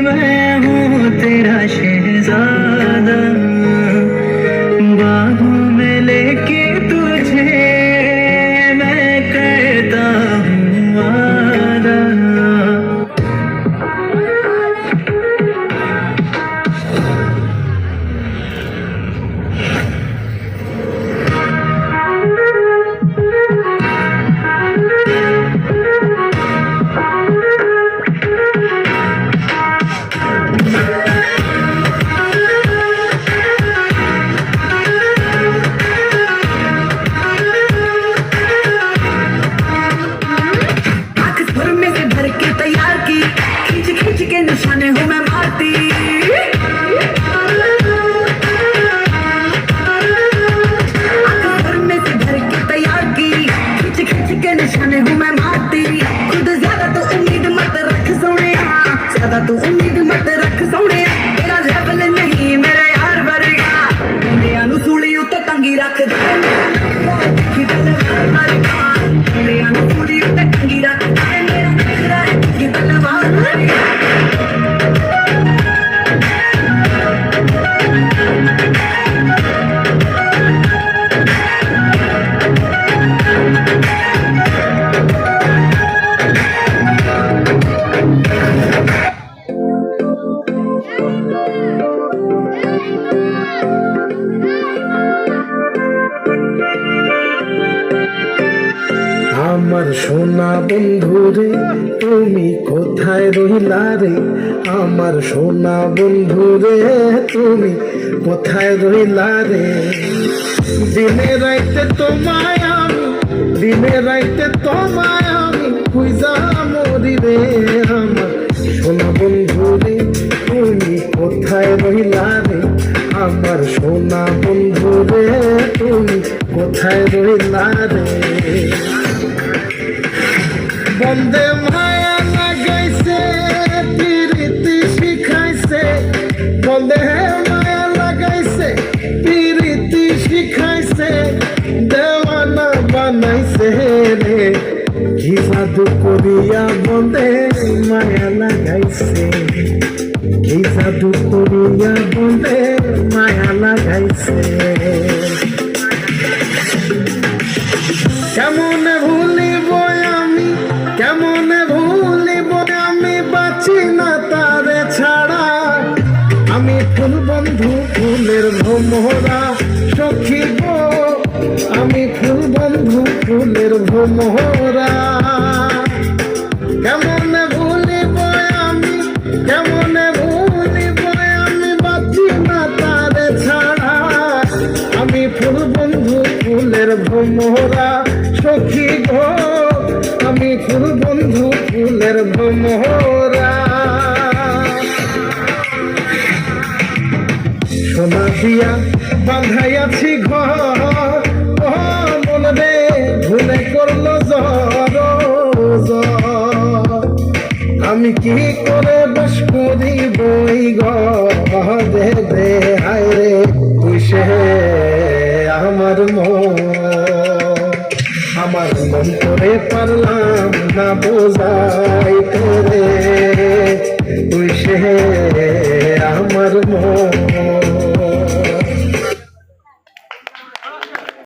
मैं हूँ तेरा शहजादा, बाहों में लेके तुझे मैं करता हूँ वादा। के निशाने हूँ मैं मारती, घर में से भर के तैयार की, खींच खींच के निशाने हूँ मैं मारती। खुद ज्यादा तो उम्मीद मत रख सोने, ज्यादा तो उम्मीद मत रख सोने, तेरा लेवल नहीं मेरे यार वर्गा, मेरे अनुसूली उते तंगी रख दे, मेरे अनुसूली उते तंगी रख दे, मेरा की तलवार। আমার সোনা বন্ধু রে তুমি কোথায় রইলা রে, আমার সোনা বন্ধু রে তুমি কোথায় রইলা রে। দিনে রাইতে তোমায় আমি, দিনে রাইতে তোমায় আমি খুঁজা মরি রে, আমার সোনা বন্ধু রে তুমি কোথায় রইলা রে, আমার সোনা বন্ধু রে তুমি কোথায় রইলা রে। বন্দে মায়া লাগাইছে প্রীতি শিখাইছে, বন্দে মায়া লাগাইছে প্রীতি শিখাইছে, দেওয়ানা বানাইছে রে, কি জাদু করিয়া বন্দে মায়া লাগাইছে, কি জাদু করিয়া বন্দে মায়া লাগাইছে। কেমন ভুলিব আমি, কেমন ভুলিব আমি, বাঁচি না তারে ছাড়া, আমি ফুল বন্ধু ফুলের ভ্রমরা সখী গো, আমি ফুল বন্ধু ফুলের ভ্রমরা। কেমন ভুলিব আমি, কেমন ভুলিব আমি, বাঁচি না তারে ছাড়া, আমি ফুল বন্ধু ফুলের ভ্রমরা সখী গো, আমি ফুল বন্ধু ফুলের ভ্রমরা। সোনা দিয়া বাঁধাইয়াছি ঘর, ও মন রে ভুলে করলো জ্বর, আমি কি করে বাস করিব এই ঘরে রে, হায় রে তুই সে আমার মন, আমার মন করে পারলাম না বোঝাইতে রে, তুই সে আমার মন।